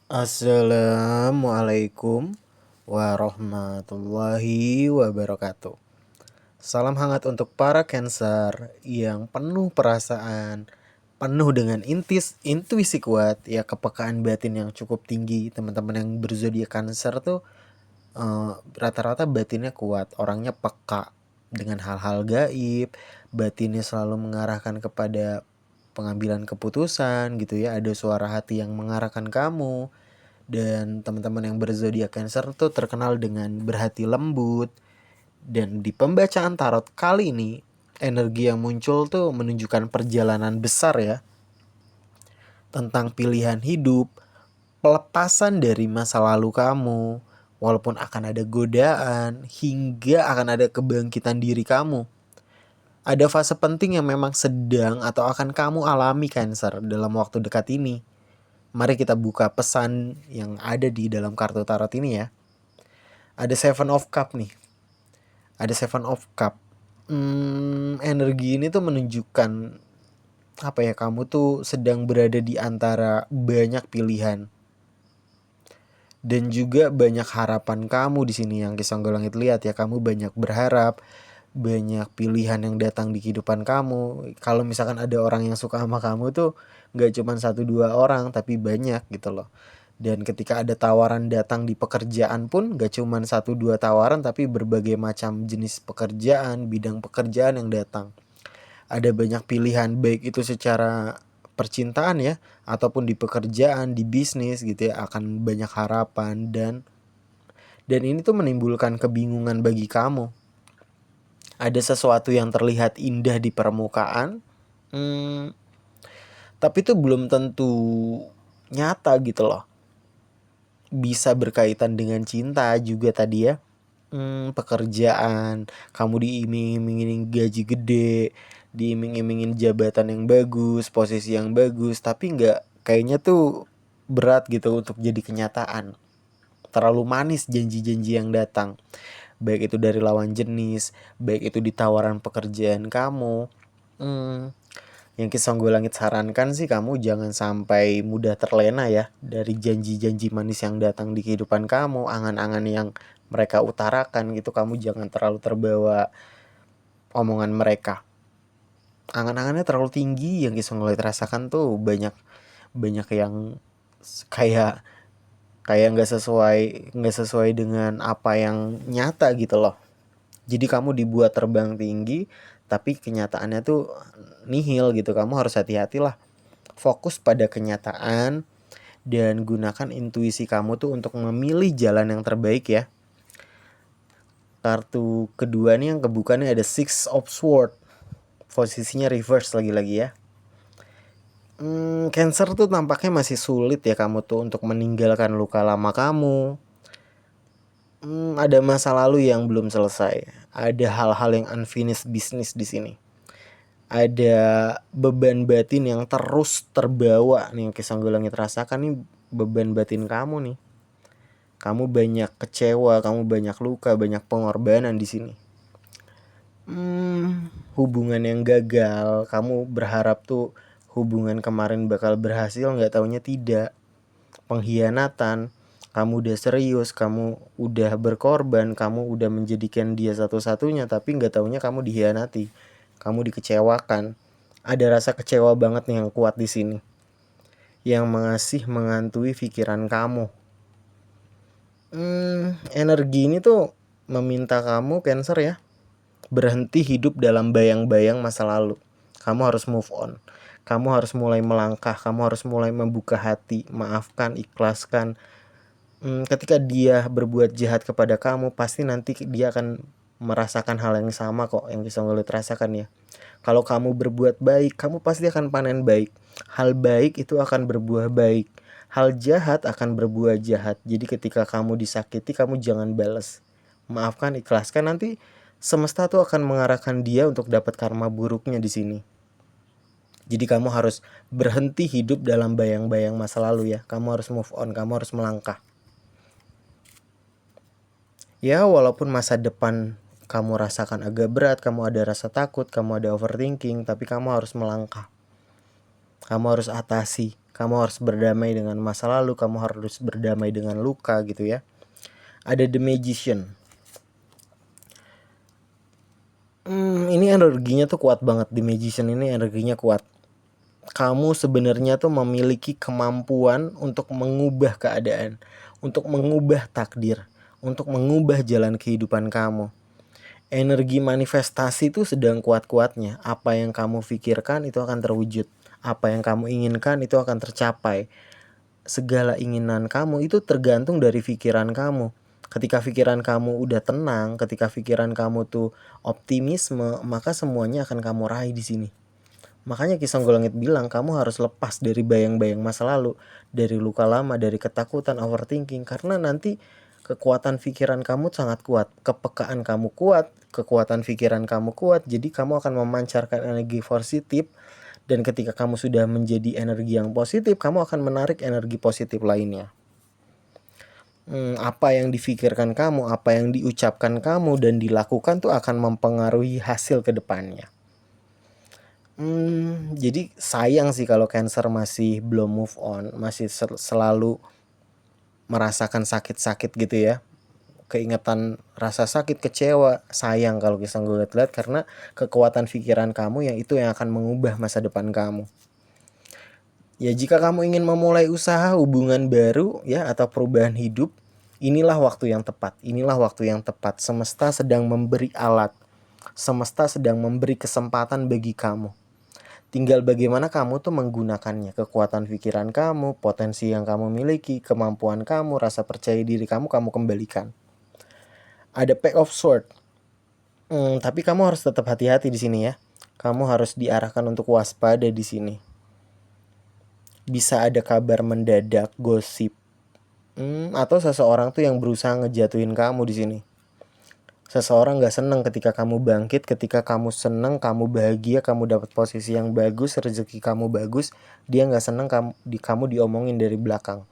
Assalamualaikum warahmatullahi wabarakatuh. Salam hangat untuk para Cancer yang penuh perasaan, penuh dengan intuisi kuat, ya kepekaan batin yang cukup tinggi. Teman-teman yang berzodiak Cancer tuh rata-rata batinnya kuat, orangnya peka dengan hal-hal gaib, batinnya selalu mengarahkan kepada pengambilan keputusan gitu ya. Ada suara hati yang mengarahkan kamu. Dan teman-teman yang berzodiak Cancer tuh terkenal dengan berhati lembut. Dan di pembacaan tarot kali ini, energi yang muncul tuh menunjukkan perjalanan besar ya, tentang pilihan hidup, pelepasan dari masa lalu kamu, walaupun akan ada godaan, hingga akan ada kebangkitan diri kamu. Ada fase penting yang memang sedang atau akan kamu alami Cancer dalam waktu dekat ini. Mari kita buka pesan yang ada di dalam kartu tarot ini ya. Ada Seven of Cup nih. Ada Seven of Cup. Energi ini tuh menunjukkan apa ya, kamu tuh sedang berada di antara banyak pilihan. Dan juga banyak harapan kamu di sini yang Kisonggo Langit lihat ya. Kamu banyak berharap, banyak pilihan yang datang di kehidupan kamu. Kalau misalkan ada orang yang suka sama kamu tuh gak cuma 1-2 orang, tapi banyak gitu loh. Dan ketika ada tawaran datang di pekerjaan pun gak cuma 1-2 tawaran, tapi berbagai macam jenis pekerjaan, bidang pekerjaan yang datang. Ada banyak pilihan, baik itu secara percintaan ya, ataupun di pekerjaan, di bisnis gitu ya, akan banyak harapan. Dan ini tuh menimbulkan kebingungan bagi kamu. Ada sesuatu yang terlihat indah di permukaan, tapi itu belum tentu nyata gitu loh. Bisa berkaitan dengan cinta juga tadi ya. Pekerjaan, kamu diiming-imingin gaji gede, diiming-imingin jabatan yang bagus, posisi yang bagus, tapi kayaknya tuh berat gitu untuk jadi kenyataan. Terlalu manis janji-janji yang datang, baik itu dari lawan jenis, baik itu di tawaran pekerjaan kamu. Yang Kisonggo Langit sarankan sih, kamu jangan sampai mudah terlena ya dari janji-janji manis yang datang di kehidupan kamu, angan-angan yang mereka utarakan gitu. Kamu jangan terlalu terbawa omongan mereka. Angan-angannya terlalu tinggi, yang Kisonggo Langit rasakan tuh banyak yang kayak nggak sesuai dengan apa yang nyata gitu loh. Jadi kamu dibuat terbang tinggi, tapi kenyataannya tuh nihil gitu. Kamu harus hati-hatilah. Fokus pada kenyataan dan gunakan intuisi kamu tuh untuk memilih jalan yang terbaik ya. Kartu kedua nih yang kebuka nih ada Six of Swords. Posisinya reverse lagi-lagi ya. Cancer tuh tampaknya masih sulit ya kamu tuh untuk meninggalkan luka lama kamu. Ada masa lalu yang belum selesai. Ada hal-hal yang unfinished business di sini. Ada beban batin yang terus terbawa nih, yang Kisonggo Langit rasakan nih, beban batin kamu nih. Kamu banyak kecewa, kamu banyak luka, banyak pengorbanan di sini. Hubungan yang gagal, kamu berharap tuh hubungan kemarin bakal berhasil, nggak taunya tidak. Pengkhianatan, kamu udah serius, kamu udah berkorban, kamu udah menjadikan dia satu-satunya, tapi nggak taunya kamu dikhianati, kamu dikecewakan. Ada rasa kecewa banget nih yang kuat di sini, yang menghantui pikiran kamu. Energi ini tuh meminta kamu Cancer ya, berhenti hidup dalam bayang-bayang masa lalu. Kamu harus move on. Kamu harus mulai melangkah. Kamu harus mulai membuka hati, maafkan, ikhlaskan. Ketika dia berbuat jahat kepada kamu, pasti nanti dia akan merasakan hal yang sama kok yang bisa ngeliat rasakan ya. Kalau kamu berbuat baik, kamu pasti akan panen baik. Hal baik itu akan berbuah baik. Hal jahat akan berbuah jahat. Jadi ketika kamu disakiti, kamu jangan balas. Maafkan, ikhlaskan, nanti semesta tuh akan mengarahkan dia untuk dapat karma buruknya di sini. Jadi kamu harus berhenti hidup dalam bayang-bayang masa lalu ya. Kamu harus move on, kamu harus melangkah. Ya, walaupun masa depan kamu rasakan agak berat, kamu ada rasa takut, kamu ada overthinking, tapi kamu harus melangkah. Kamu harus atasi, kamu harus berdamai dengan masa lalu, kamu harus berdamai dengan luka gitu ya. Ada The Magician. Ini energinya tuh kuat banget. The Magician ini energinya kuat. Kamu sebenarnya tuh memiliki kemampuan untuk mengubah keadaan, untuk mengubah takdir, untuk mengubah jalan kehidupan kamu. Energi manifestasi itu sedang kuat-kuatnya. Apa yang kamu pikirkan itu akan terwujud. Apa yang kamu inginkan itu akan tercapai. Segala inginan kamu itu tergantung dari pikiran kamu. Ketika pikiran kamu udah tenang, ketika pikiran kamu tuh optimisme, maka semuanya akan kamu raih di sini. Makanya Ki Songgolangit bilang kamu harus lepas dari bayang-bayang masa lalu, dari luka lama, dari ketakutan, overthinking, karena nanti kekuatan pikiran kamu sangat kuat, kepekaan kamu kuat, kekuatan pikiran kamu kuat, jadi kamu akan memancarkan energi positif, dan ketika kamu sudah menjadi energi yang positif, kamu akan menarik energi positif lainnya. Apa yang difikirkan kamu, apa yang diucapkan kamu dan dilakukan tuh akan mempengaruhi hasil ke depannya. Jadi sayang sih kalau Cancer masih belum move on, masih selalu merasakan sakit-sakit gitu ya. Keingetan rasa sakit, kecewa, sayang kalau bisa gue lihat karena kekuatan pikiran kamu yang itu yang akan mengubah masa depan kamu. Ya jika kamu ingin memulai usaha, hubungan baru ya atau perubahan hidup, inilah waktu yang tepat. Inilah waktu yang tepat. Semesta sedang memberi alat. Semesta sedang memberi kesempatan bagi kamu. Tinggal bagaimana kamu tuh menggunakannya, kekuatan pikiran kamu, potensi yang kamu miliki, kemampuan kamu, rasa percaya diri kamu kembalikan. Ada Pack of Sword. Tapi kamu harus tetap hati-hati di sini ya. Kamu harus diarahkan untuk waspada di sini. Bisa ada kabar mendadak, gosip, atau seseorang tuh yang berusaha ngejatuhin kamu di sini. Seseorang gak seneng ketika kamu bangkit, ketika kamu seneng, kamu bahagia, kamu dapat posisi yang bagus, rezeki kamu bagus, dia gak seneng kamu diomongin dari belakang.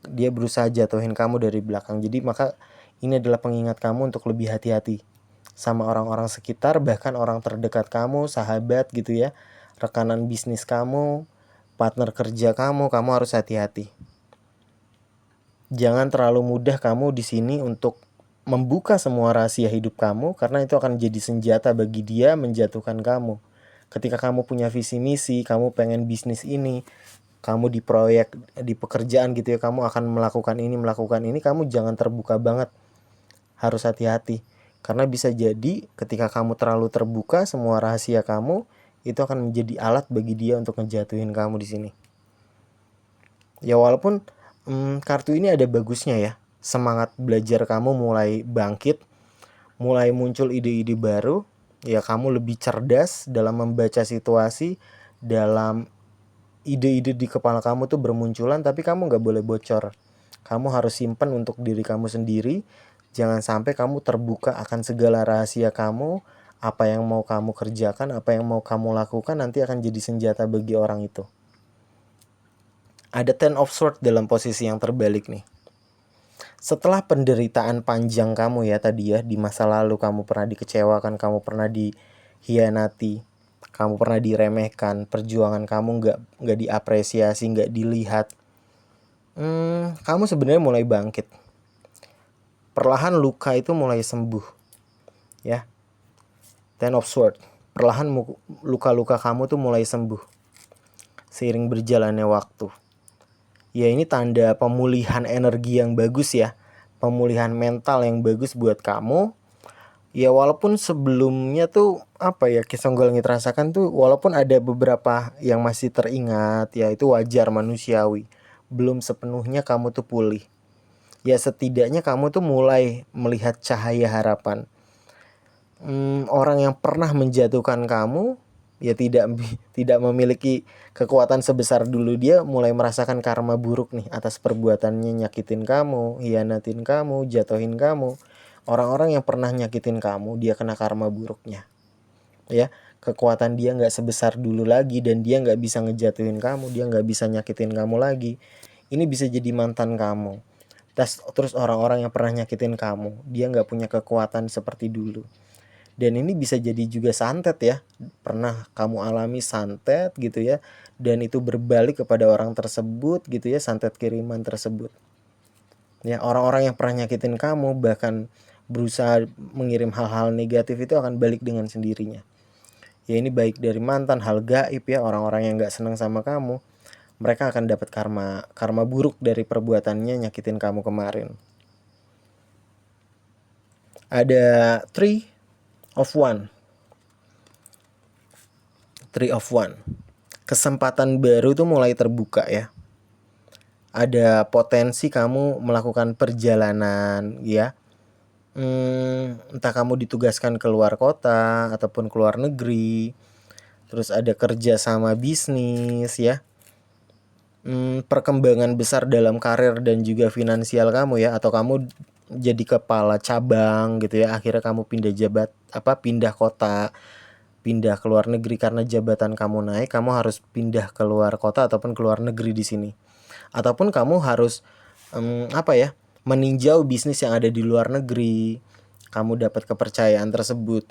Dia berusaha jatuhin kamu dari belakang. Jadi maka ini adalah pengingat kamu untuk lebih hati-hati sama orang-orang sekitar, bahkan orang terdekat kamu, sahabat gitu ya, rekanan bisnis kamu, partner kerja kamu harus hati-hati. Jangan terlalu mudah kamu di sini untuk membuka semua rahasia hidup kamu, karena itu akan jadi senjata bagi dia menjatuhkan kamu. Ketika kamu punya visi misi, kamu pengen bisnis ini, kamu di proyek, di pekerjaan gitu ya, kamu akan melakukan ini, kamu jangan terbuka banget. Harus hati-hati. Karena bisa jadi ketika kamu terlalu terbuka, semua rahasia kamu itu akan menjadi alat bagi dia untuk ngejatuhin kamu di sini. Ya walaupun kartu ini ada bagusnya ya. Semangat belajar kamu mulai bangkit, mulai muncul ide-ide baru, ya kamu lebih cerdas dalam membaca situasi, dalam ide-ide di kepala kamu tuh bermunculan, tapi kamu gak boleh bocor. Kamu harus simpan untuk diri kamu sendiri, jangan sampai kamu terbuka akan segala rahasia kamu, apa yang mau kamu kerjakan, apa yang mau kamu lakukan nanti akan jadi senjata bagi orang itu. Ada Ten of Swords dalam posisi yang terbalik nih. Setelah penderitaan panjang kamu ya tadi ya, di masa lalu kamu pernah dikecewakan, kamu pernah dihianati, kamu pernah diremehkan, perjuangan kamu nggak diapresiasi, nggak dilihat. Kamu sebenarnya mulai bangkit. Perlahan luka itu mulai sembuh, ya. Ten of Swords. Perlahan luka-luka kamu tuh mulai sembuh seiring berjalannya waktu. Ya ini tanda pemulihan energi yang bagus ya. Pemulihan mental yang bagus buat kamu. Ya walaupun sebelumnya tuh apa ya, Ki Songgolangit rasakan tuh walaupun ada beberapa yang masih teringat, ya itu wajar, manusiawi. Belum sepenuhnya kamu tuh pulih. Ya setidaknya kamu tuh mulai melihat cahaya harapan. Orang yang pernah menjatuhkan kamu ya tidak memiliki kekuatan sebesar dulu, dia mulai merasakan karma buruk nih atas perbuatannya, nyakitin kamu, hianatin kamu, jatuhin kamu. Orang-orang yang pernah nyakitin kamu, dia kena karma buruknya. Ya, kekuatan dia nggak sebesar dulu lagi dan dia nggak bisa ngejatuhin kamu, dia nggak bisa nyakitin kamu lagi. Ini bisa jadi mantan kamu. Terus orang-orang yang pernah nyakitin kamu, dia nggak punya kekuatan seperti dulu. Dan ini bisa jadi juga santet ya. Pernah kamu alami santet gitu ya, dan itu berbalik kepada orang tersebut gitu ya, santet kiriman tersebut. Ya, orang-orang yang pernah nyakitin kamu bahkan berusaha mengirim hal-hal negatif itu akan balik dengan sendirinya. Ya ini baik dari mantan, hal gaib ya, orang-orang yang gak senang sama kamu, mereka akan dapat karma buruk dari perbuatannya nyakitin kamu kemarin. Ada Three of One. Kesempatan baru tuh mulai terbuka ya. Ada potensi kamu melakukan perjalanan ya. Entah kamu ditugaskan ke luar kota ataupun ke luar negeri. Terus ada kerja sama bisnis ya. Perkembangan besar dalam karir dan juga finansial kamu ya, atau kamu jadi kepala cabang gitu ya, akhirnya kamu pindah kota, pindah ke luar negeri karena jabatan kamu naik, kamu harus pindah ke luar kota ataupun ke luar negeri di sini. Ataupun kamu harus meninjau bisnis yang ada di luar negeri, kamu dapat kepercayaan tersebut.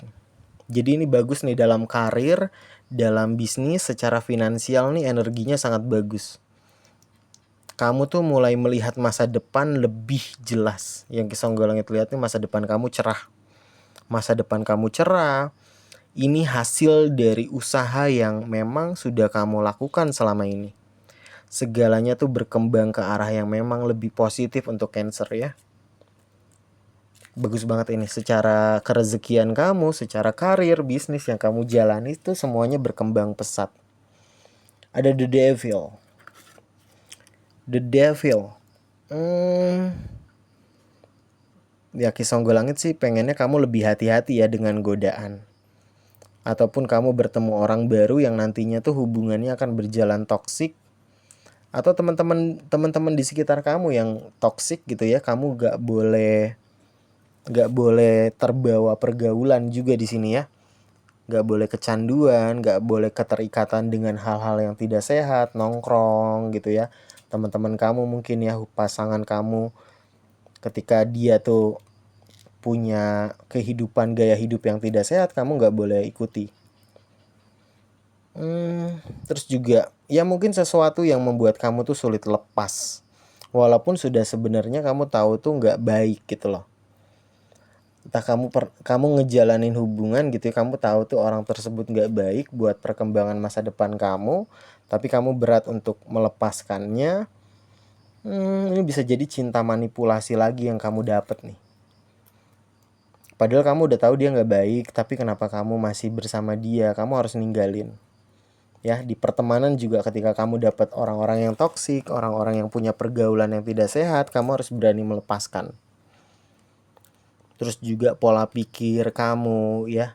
Jadi ini bagus nih dalam karir, dalam bisnis, secara finansial nih energinya sangat bagus. Kamu tuh mulai melihat masa depan lebih jelas. Yang Kisonggolangit lihat nih, masa depan kamu cerah. Masa depan kamu cerah. Ini hasil dari usaha yang memang sudah kamu lakukan selama ini. Segalanya tuh berkembang ke arah yang memang lebih positif untuk Cancer ya. Bagus banget ini, secara kerezekian kamu, secara karir, bisnis yang kamu jalani itu semuanya berkembang pesat. Ada The Devil. Ya Kisonggolangit sih pengennya kamu lebih hati-hati ya dengan godaan. Ataupun kamu bertemu orang baru yang nantinya tuh hubungannya akan berjalan toksik. Atau teman-teman di sekitar kamu yang toksik gitu ya, kamu gak boleh terbawa pergaulan juga di sini ya. Gak boleh kecanduan, gak boleh keterikatan dengan hal-hal yang tidak sehat, nongkrong gitu ya. Teman-teman kamu mungkin ya, pasangan kamu, ketika dia tuh punya kehidupan, gaya hidup yang tidak sehat, kamu gak boleh ikuti. Terus juga ya mungkin sesuatu yang membuat kamu tuh sulit lepas, walaupun sudah sebenarnya kamu tahu tuh gak baik gitu loh. Entah kamu ngejalanin hubungan gitu ya, kamu tahu tuh orang tersebut gak baik buat perkembangan masa depan kamu, tapi kamu berat untuk melepaskannya. Ini bisa jadi cinta manipulasi lagi yang kamu dapat nih. Padahal kamu udah tahu dia gak baik, tapi kenapa kamu masih bersama dia, kamu harus ninggalin. Ya, di pertemanan juga ketika kamu dapat orang-orang yang toksik, orang-orang yang punya pergaulan yang tidak sehat, kamu harus berani melepaskan. Terus juga pola pikir kamu ya,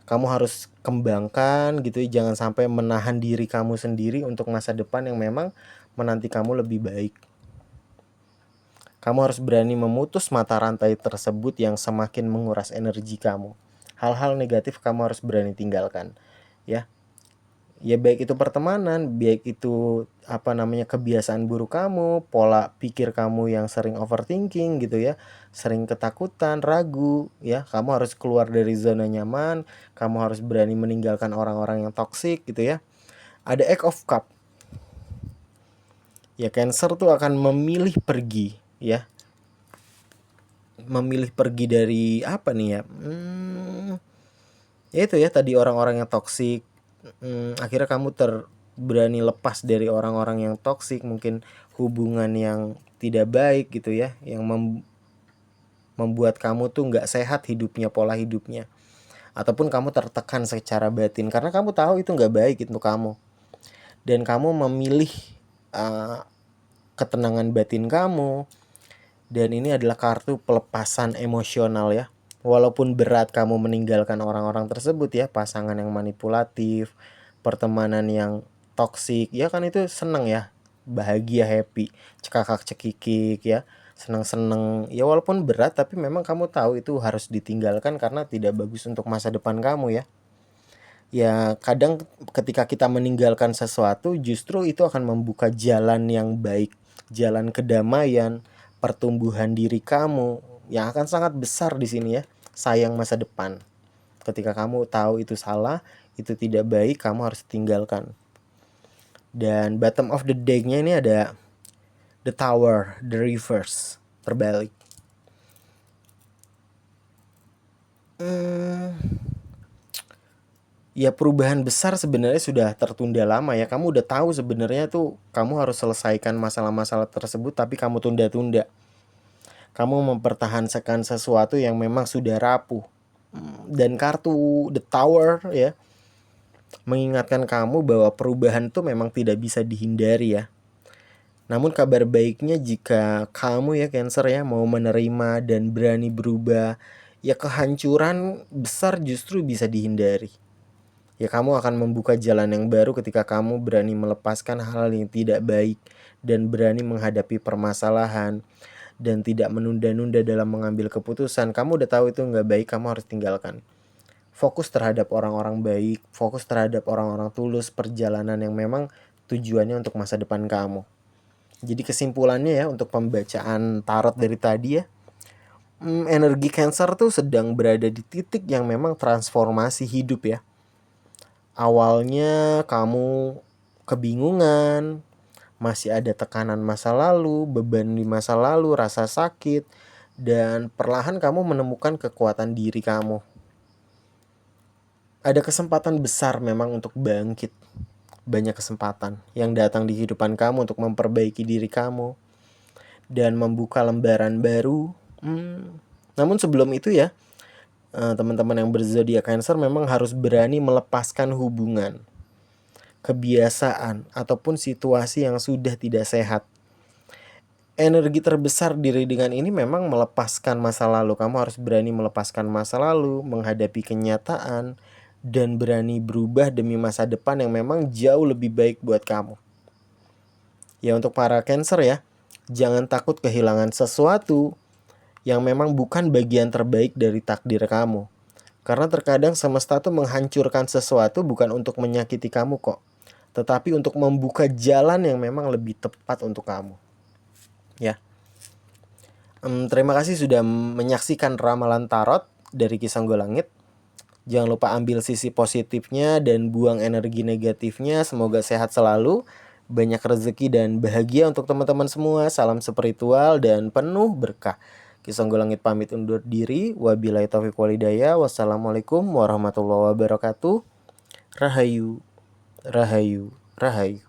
kamu harus kembangkan gitu ya, jangan sampai menahan diri kamu sendiri untuk masa depan yang memang menanti kamu lebih baik. Kamu harus berani memutus mata rantai tersebut yang semakin menguras energi kamu. Hal-hal negatif kamu harus berani tinggalkan ya. Ya baik itu pertemanan, baik itu kebiasaan buruk kamu, pola pikir kamu yang sering overthinking gitu ya, sering ketakutan, ragu ya. Kamu harus keluar dari zona nyaman, kamu harus berani meninggalkan orang-orang yang toksik gitu ya. Ada Eight of Cup. Ya Cancer tuh akan memilih pergi ya. Memilih pergi dari apa nih ya? Ya itu ya tadi, orang-orang yang toksik. Akhirnya kamu berani lepas dari orang-orang yang toksik, mungkin hubungan yang tidak baik gitu ya, yang membuat kamu tuh nggak sehat hidupnya, pola hidupnya, ataupun kamu tertekan secara batin karena kamu tahu itu nggak baik untuk kamu, dan kamu memilih ketenangan batin kamu. Dan ini adalah kartu pelepasan emosional ya. Walaupun berat kamu meninggalkan orang-orang tersebut ya, pasangan yang manipulatif, pertemanan yang toksik, ya kan itu seneng ya, bahagia, happy, cekakak cekikik ya, seneng-seneng ya, walaupun berat tapi memang kamu tahu itu harus ditinggalkan karena tidak bagus untuk masa depan kamu ya. Ya kadang ketika kita meninggalkan sesuatu, justru itu akan membuka jalan yang baik, jalan kedamaian, pertumbuhan diri kamu yang akan sangat besar di sini ya. Sayang masa depan. Ketika kamu tahu itu salah, itu tidak baik, kamu harus tinggalkan. Dan bottom of the deck-nya ini ada the Tower, the reverse, terbalik. Ya perubahan besar sebenarnya sudah tertunda lama ya. Kamu udah tahu sebenarnya tuh kamu harus selesaikan masalah-masalah tersebut, tapi kamu tunda-tunda. Kamu mempertahankan sesuatu yang memang sudah rapuh. Dan kartu The Tower ya mengingatkan kamu bahwa perubahan itu memang tidak bisa dihindari ya. Namun kabar baiknya jika kamu ya Cancer ya mau menerima dan berani berubah, ya kehancuran besar justru bisa dihindari. Ya kamu akan membuka jalan yang baru ketika kamu berani melepaskan hal yang tidak baik dan berani menghadapi permasalahan dan tidak menunda-nunda dalam mengambil keputusan. Kamu udah tahu itu nggak baik, kamu harus tinggalkan. Fokus terhadap orang-orang baik, fokus terhadap orang-orang tulus, perjalanan yang memang tujuannya untuk masa depan kamu. Jadi kesimpulannya ya untuk pembacaan tarot dari tadi ya, energi Cancer tuh sedang berada di titik yang memang transformasi hidup ya. Awalnya kamu kebingungan, masih ada tekanan masa lalu, beban di masa lalu, rasa sakit, dan perlahan kamu menemukan kekuatan diri kamu. Ada kesempatan besar memang untuk bangkit. Banyak kesempatan yang datang di kehidupan kamu untuk memperbaiki diri kamu dan membuka lembaran baru. Namun sebelum itu ya, teman-teman yang berzodiak Cancer memang harus berani melepaskan hubungan, kebiasaan, ataupun situasi yang sudah tidak sehat. Energi terbesar diri dengan ini memang melepaskan masa lalu. Kamu harus berani melepaskan masa lalu, menghadapi kenyataan, dan berani berubah demi masa depan yang memang jauh lebih baik buat kamu. Ya untuk para Cancer ya, jangan takut kehilangan sesuatu yang memang bukan bagian terbaik dari takdir kamu. Karena terkadang semesta tuh menghancurkan sesuatu bukan untuk menyakiti kamu kok, tetapi untuk membuka jalan yang memang lebih tepat untuk kamu. Ya. Terima kasih sudah menyaksikan ramalan tarot dari Kisah Golangit. Jangan lupa ambil sisi positifnya dan buang energi negatifnya. Semoga sehat selalu, banyak rezeki dan bahagia untuk teman-teman semua. Salam spiritual dan penuh berkah. Kisah Golangit pamit undur diri. Wabillahi taufiq walhidayah. Wassalamualaikum warahmatullahi wabarakatuh. Rahayu, rahayu, rahayu.